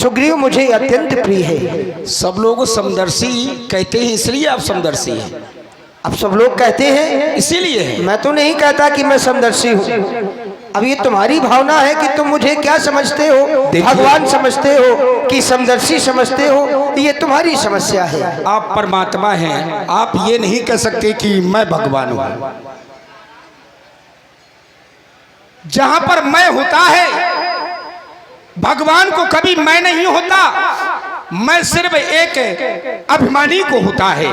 सुग्रीव मुझे अत्यंत प्रिय है। सब लोग समदर्शी कहते हैं इसलिए आप समदर्शी हैं। अब सब लोग कहते हैं इसीलिए है। मैं तो नहीं कहता कि मैं समदर्शी हूँ। अब ये तुम्हारी भावना है कि तुम मुझे क्या समझते हो, भगवान समझते हो कि समदर्शी समझते हो, ये तुम्हारी समस्या है। आप परमात्मा हैं, आप ये नहीं कह सकते कि मैं भगवान हूँ। जहां पर मैं होता है भगवान को कभी मैं नहीं होता, मैं सिर्फ एक अभिमानी को होता है,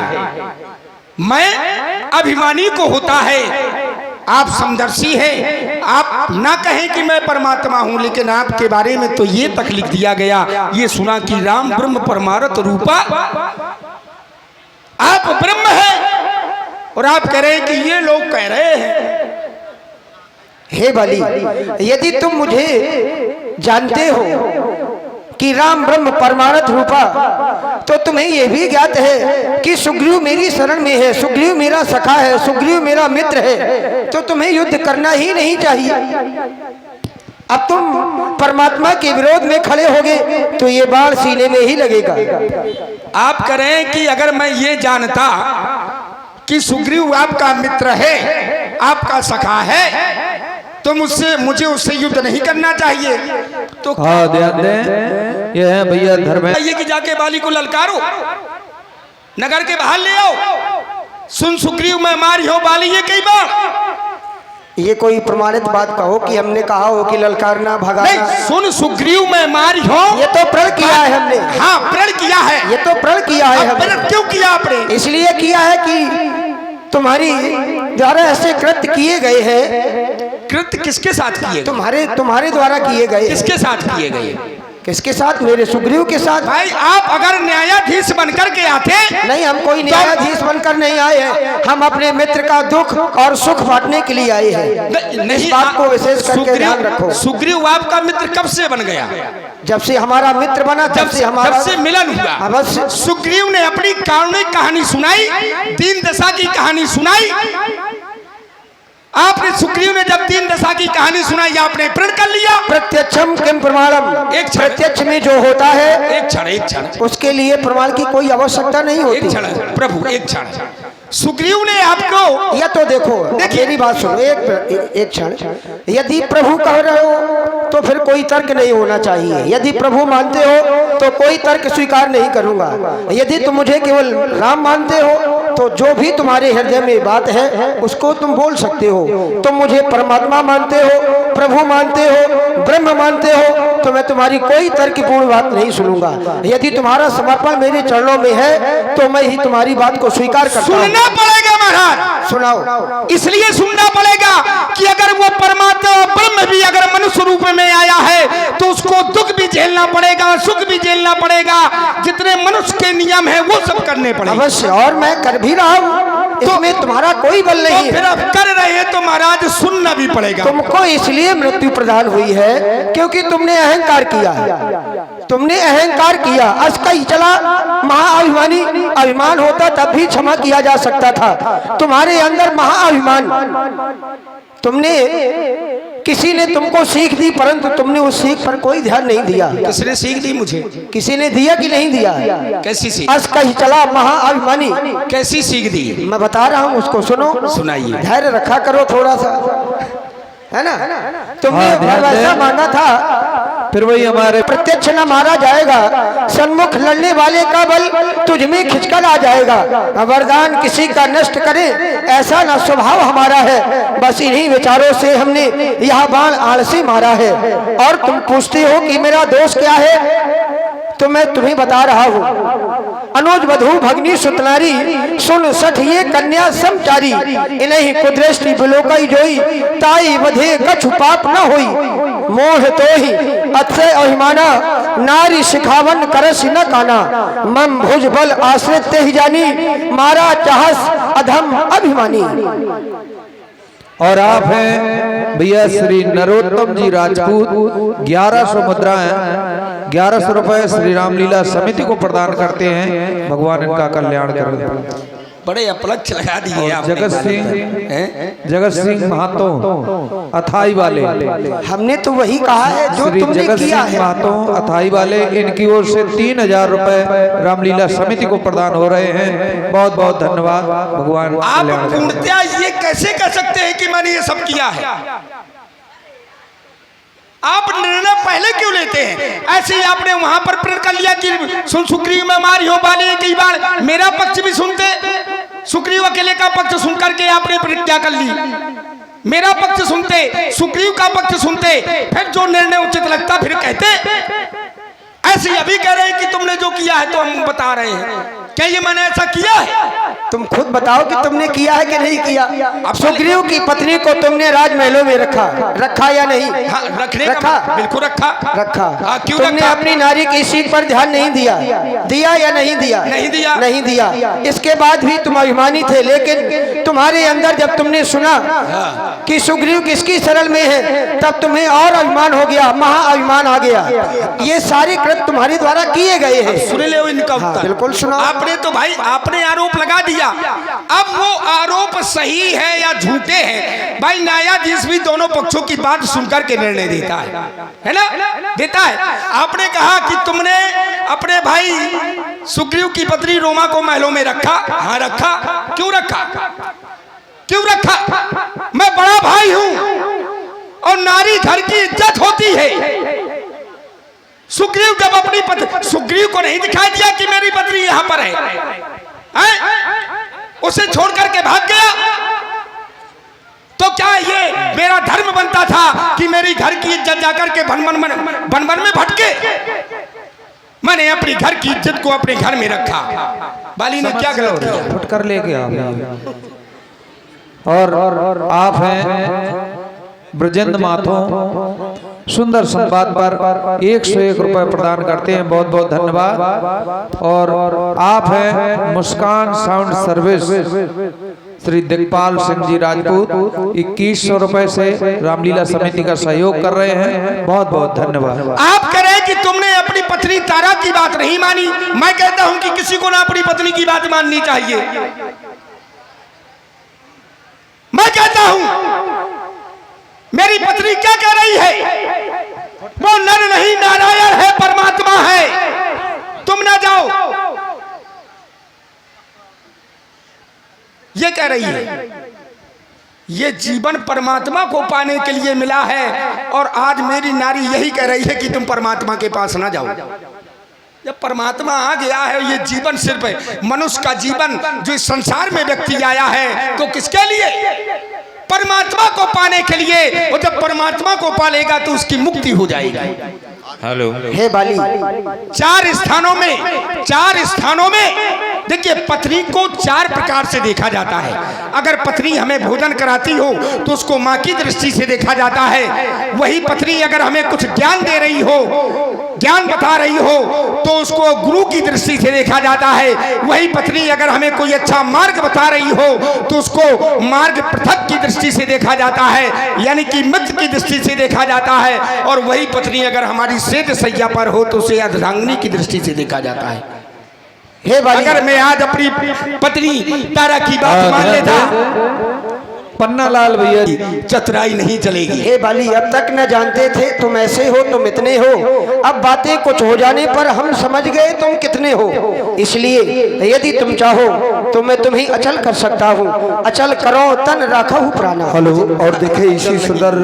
मैं अभिमानी को होता है। आप समदर्शी हैं, आप ना कहें कि मैं परमात्मा हूं, लेकिन आपके बारे में तो ये तक लिख दिया गया, ये सुना कि राम ब्रह्म परमारथ रूपा, आप ब्रह्म हैं और आप कह रहे हैं कि ये लोग कह रहे हैं। हे बलि, यदि तुम मुझे जानते हो कि राम ब्रह्म परमारथ रूपा, तो तुम्हें यह भी ज्ञात है कि सुग्रीव मेरी शरण में है, सुग्रीव मेरा सखा है, सुग्रीव मेरा मित्र है, तो तुम्हें युद्ध करना ही नहीं चाहिए। अब तुम परमात्मा के विरोध में खड़े होगे तो ये बाण सीने में ही लगेगा। आप कह रहे हैं कि अगर मैं ये जानता कि सुग्रीव आपका मित्र है, आपका सखा है, तो मुझे उससे युद्ध नहीं करना चाहिए। तो हाँ, ध्यान दें, ये है भैया धर्म, ये कि जाके बाली को ललकारो, नगर के बाहर ले आओ, सुन सुग्रीव मैं मारी हो बाली ये कई बार। ये कोई प्रमाणित बात कहो कि हमने कहा हो कि ललकारना भगाना। नहीं, सुन सुग्रीव मैं मारी हो, ये तो प्रण किया है हमने। हाँ, प्रण किया है, ये तो प्रण किया है हमने। प्रण क्यों किया आपने? इसलिए किया है कि तुम्हारी द्वारा ऐसे कृत्य किए गए हैं। कृत्य किसके साथ किए? तुम्हारे द्वारा किए गए। किसके साथ किए गए? किसके साथ? मेरे सुग्रीव के साथ। भाई आप अगर न्यायाधीश बनकर के आते, नहीं, हम कोई न्यायाधीश बनकर नहीं आए हैं, हम अपने मित्र का दुख और सुख बांटने के लिए आए हैं। नहीं, इस बात को विशेष करके ध्यान रखो। सुग्रीव आपका मित्र कब से बन गया? जब से हमारा मित्र बना, जब से मिलन हुआ। अवश्य। सुग्रीव ने अपनी कारुणिक कहानी सुनाई, दीन दशा की कहानी सुनाई। आपने सुग्रीव ने जब दीन दशा की कहानी सुनाई, आपने प्रण कर लिया। प्रत्यक्षम किम प्रमाणम, एक प्रत्यक्ष में जो होता है, एक क्षण उसके लिए प्रमाण की कोई आवश्यकता नहीं होती। एक क्षण प्रभु, एक क्षण। सुग्रीव ने आपको, या तो देखो, मेरी बात सुनो, एक क्षण। यदि प्रभु कह रहे हो तो फिर कोई तर्क नहीं होना चाहिए। यदि प्रभु मानते हो तो कोई तर्क स्वीकार नहीं करूंगा। यदि तुम मुझे केवल राम मानते हो तो जो भी तुम्हारे हृदय में बात है उसको तुम बोल सकते हो। तुम मुझे परमात्मा मानते हो, प्रभु मानते हो, ब्रह्म मानते हो, तो मैं तुम्हारी कोई तर्कपूर्ण बात नहीं सुनूंगा। यदि तुम्हारा समर्पण मेरे चरणों में है तो मैं ही तुम्हारी बात को स्वीकार करता हूं। सुनना पड़ेगा महाराज, सुनाओ। इसलिए सुनना पड़ेगा कि अगर वो परमात्मा ब्रह्म भी अगर मनुष्य रूप में आया है तो उसको दुख भी झेलना पड़ेगा, सुख भी झेलना पड़ेगा। जितने मनुष्य के नियम है वो सब करने पड़ेंगे। अवश्य, और मैं कर भी रहा हूँ, इसमें तुम्हारा कोई बल नहीं है। फिर आप कर रहे हैं तो महाराज सुनना भी पड़ेगा। तुमको इसलिए मृत्यु प्रदान हुई है क्योंकि तुमने अहंकार किया। तुमने अहंकार किया, असका ही चला महाअभिमानी। अभिमान होता तब भी क्षमा किया जा सकता था। तुम्हारे अंदर महाअभिमान, तुमने, किसी ने तुमको सीख दी परंतु तुमने उस सीख पर कोई ध्यान नहीं दिया। किसने सीख दी मुझे? किसी ने दिया कि नहीं दिया? कैसी सीख? असका ही चला महाअभिमानी। कैसी सीख दी? मैं बता रहा हूँ, उसको सुनो, सुनाइए। धैर्य रखा करो थोड़ा सा, है ना? तुमने वैसा माना था, फिर वही हमारे प्रत्यक्ष न मारा जाएगा, सन्मुख लड़ने वाले का बल तुझ में खिंचकर आ जाएगा। वरदान किसी का नष्ट करे ऐसा न स्वभाव हमारा है। बस इन्हीं विचारों से हमने यह बाण आलसी मारा है। और तुम पूछते हो कि मेरा दोष क्या है, तो मैं तुम्हें बता रहा हूँ। अनुज वधु भगनी सुतनारी, सुन सठ ये कन्या समचारी। इन्हीं कुदृष्टि बिलोकई जोई, ताई वधे कछु पाप न होई। मोह तो ही अक्षय अभिमाना, नारी शिखावन करस न काना। मम भुज बल आश्रित ते ही जानी, मारा चाहस अधम अभिमानी। और आप हैं भैया श्री नरोत्तम जी राजपूत। 1100 मुद्राएं, 1100 रुपए श्री रामलीला समिति को प्रदान करते हैं। भगवान इनका कल्याण करें। बड़े अपलक्ष लगा दिए आपने। जगत सिंह महतो अथाई वाले, हमने तो वही कहा है जो श्री तुमने जगत किया सिंह है। महतो अथाई वाले, इनकी ओर से 3000 रुपए रामलीला समिति को प्रदान हो रहे हैं। बहुत बहुत धन्यवाद। भगवान आप कल्याण करे। पूर्णतया ये कैसे कह सकते हैं कि मैंने ये सब किया है? आप निर्णय पहले क्यों लेते हैं? ऐसे ही आपने वहां पर प्रण कर लिया कि सुग्रीव में मारी हो वाले, कई बार मेरा पक्ष भी सुनते, सुग्रीव अकेले का पक्ष सुनकर के आपने प्रतिज्ञा कर ली, मेरा पक्ष सुनते, सुग्रीव का पक्ष सुनते, फिर जो निर्णय उचित लगता फिर कहते। ऐसे ही अभी कह रहे हैं कि तुमने जो किया है तो हम बता रहे हैं, क्या ये मैंने ऐसा किया है? तुम खुद बताओ कि तुमने किया है कि नहीं किया। अब सुग्रीव की पत्नी को तुमने राजमहलों में रखा या नहीं? हाँ, रखने रखा। का बिल्कुल रखा। हाँ, क्यों तुमने रखा? अपनी नारी की सीट पर ध्यान नहीं दिया, दिया या नहीं दिया? नहीं दिया। नहीं दिया। इसके बाद भी तुम अभिमानी थे, लेकिन तुम्हारे अंदर जब तुमने सुना कि सुग्रीव किसकी शरण में है, तब तुम्हें और अभिमान हो गया, महाअभिमान आ गया। ये सारे कृत्य तुम्हारे द्वारा किए गए हैं। सुन ले इनका उत्तर। बिल्कुल सुनाओ। आपने तो भाई आपने आरोप लगा दिया, अब वो आरोप सही है या झूठे हैं, भाई न्यायाधीश भी दोनों पक्षों की बात सुनकर के निर्णय देता है ना? देता है। आपने कहा कि तुमने अपने भाई सुग्रीव की पत्नी रोमा को महलों में रखा। हाँ रखा। क्यों रखा? क्यों रखा? मैं बड़ा भाई हूं और नारी घर की इज्जत होती है। सुग्रीव जब अपनी पत्नी, सुग्रीव को नहीं दिखाई दिया कि मेरी पत्नी यहां पर है, उसे छोड़ करके भाग गया, तो क्या ये मेरा धर्म बनता था कि मेरी घर की इज्जत जाकर के बनवन में भटके? मैंने अपनी घर की इज्जत को अपने घर में रखा। बाली ने क्या गलत किया? फुटकर लेके आ गए। और आप हैं ब्रजेंद्र माथो, सुंदर संवाद पर 101 रुपए प्रदान करते हैं। बहुत बहुत धन्यवाद। और आप हैं मुस्कान साउंड सर्विस, श्री दिग्पाल सिंह जी राजपूत 2100 रुपए से रामलीला समिति का सहयोग कर रहे हैं। बहुत बहुत धन्यवाद। आप कह रहे हैं कि तुमने अपनी पत्नी तारा की बात नहीं मानी। मैं कहता हूं कि किसी को ना अपनी पत्नी की बात माननी चाहिए। मैं कहता हूं मेरी पत्नी क्या कह रही है? वो नर नहीं नारायण है, परमात्मा है, तुम ना जाओ, ये कह रही है। ये जीवन परमात्मा को पाने के लिए मिला है और आज मेरी नारी यही कह रही है कि तुम परमात्मा के पास ना जाओ। जब परमात्मा आ गया है, ये जीवन सिर्फ मनुष्य का जीवन जो इस संसार में व्यक्ति आया है तो किसके लिए? परमात्मा को पाने के लिए। और जब परमात्मा को पालेगा तो उसकी मुक्ति हो जाएगी। हेलो हे बाली, चार स्थानों में देखिए पत्नी को 4 प्रकार से देखा जाता है। अगर पत्नी हमें भोजन कराती हो तो उसको माँ की दृष्टि से देखा जाता है। वही पत्नी अगर हमें कुछ ज्ञान दे रही हो, ज्ञान बता रही हो, तो उसको गुरु की दृष्टि से देखा जाता है। वही पत्नी अगर हमें कोई अच्छा मार्ग बता रही हो तो उसको मार्ग पृथक की दृष्टि से देखा जाता है, यानी कि मित्र की दृष्टि से देखा जाता है। और वही पत्नी अगर हमारी सेठ सैया पर हो तो उसे अर्धांगिनी की दृष्टि से देखा जाता है। हे बाली, अगर मैं आज अपनी पत्नी तारा की बात मान लेता, पन्ना लाल भैया जी, चतुराई नहीं चलेगी। हे बाली, अब तक न जानते थे तुम ऐसे हो, तुम इतने हो। अब बातें कुछ हो जाने पर हम समझ गए तुम कितने हो। इसलिए यदि तुम चाहो तो मैं तुम्हें अचल कर सकता हूँ। अचल करो तन राखो प्राणा। हेलो। और देखिए इसी सुंदर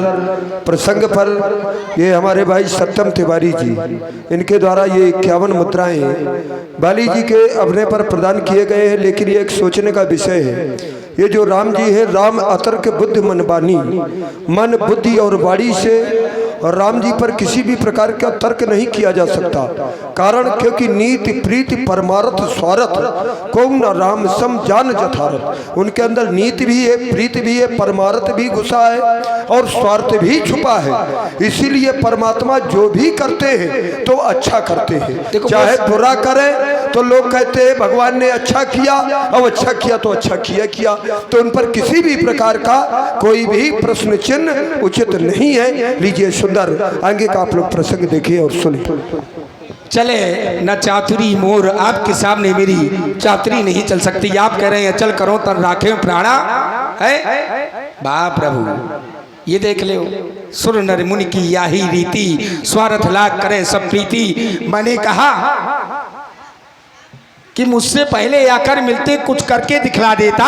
प्रसंग पर ये हमारे भाई सत्यम तिवारी जी, इनके द्वारा ये 51 मुद्राएं बाली जी के अभिनय पर प्रदान किए गए हैं। लेकिन ये एक सोचने का विषय है। ये जो राम जी है, राम अतर्क बुद्धि मन बानी, मन बुद्धि और वाणी से और राम जी पर किसी भी प्रकार का तर्क नहीं किया जा सकता। कारण क्योंकि नीति प्रीति परमार्थ स्वार्थ को न राम सम जान जथारथ। उनके अंदर नीति भी है, प्रीति भी है, परमार्थ भी घुसा है और स्वार्थ भी छुपा है। इसीलिए परमात्मा जो भी करते हैं तो अच्छा करते हैं, चाहे बुरा करे तो लोग कहते हैं भगवान ने अच्छा किया, अब अच्छा किया तो अच्छा किया, तो उन पर किसी भी प्रकार का कोई भी प्रश्न चिन्ह उचित नहीं है। लीजिए सुंदर आगे का आप लोग प्रसंग देखिए और सुनिए। चले न चातुरी मोर, आपके सामने मेरी चातुरी नहीं चल सकती। आप कह रहे हैं चल करो तर राखे प्राणा है। बाप प्रभु ये देख ले, सुर नर मुनि की याही रीति, स्वार्थ लाग करे सब प्रीति। मैंने कहा कि मुझसे पहले आकर मिलते कुछ करके दिखला देता,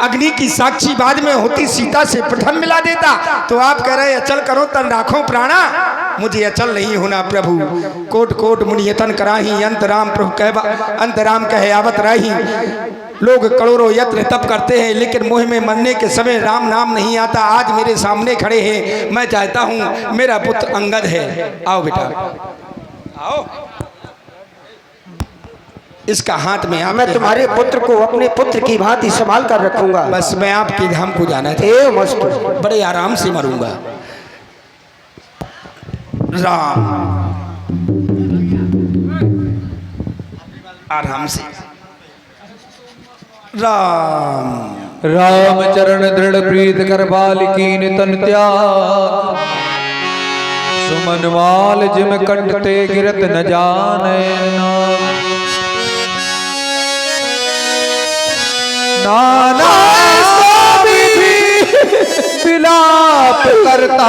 अग्नि की साक्षी बाद में होती सीता से प्रथम मिला देता। तो आप कह रहे अचल करो तन राखो प्राणा, मुझे अचल नहीं होना प्रभु। कोट कोट मुनियतन कराही, अंतराम प्रभु कह अंतराम कहे आवत राही। लोग करोड़ों यत्न तप करते हैं लेकिन मुँह में मरने के समय राम नाम नहीं आता। आज मेरे सामने खड़े हैं, मैं चाहता हूँ मेरा पुत्र अंगद है, आओ बेटा आओ, इसका हाथ में मैं तुम्हारे पुत्र को अपने पुत्र की भांति संभाल कर रखूंगा। बस मैं आपके धाम को जाना था, मस्त बड़े आराम से मरूंगा। राम आराम से, राम राम चरण दृढ़ प्रीत कर बालिकीन तन त्याग, सुमन माल जिम कंठते गिरत न जाने नाना स्वामी भी विलाप करता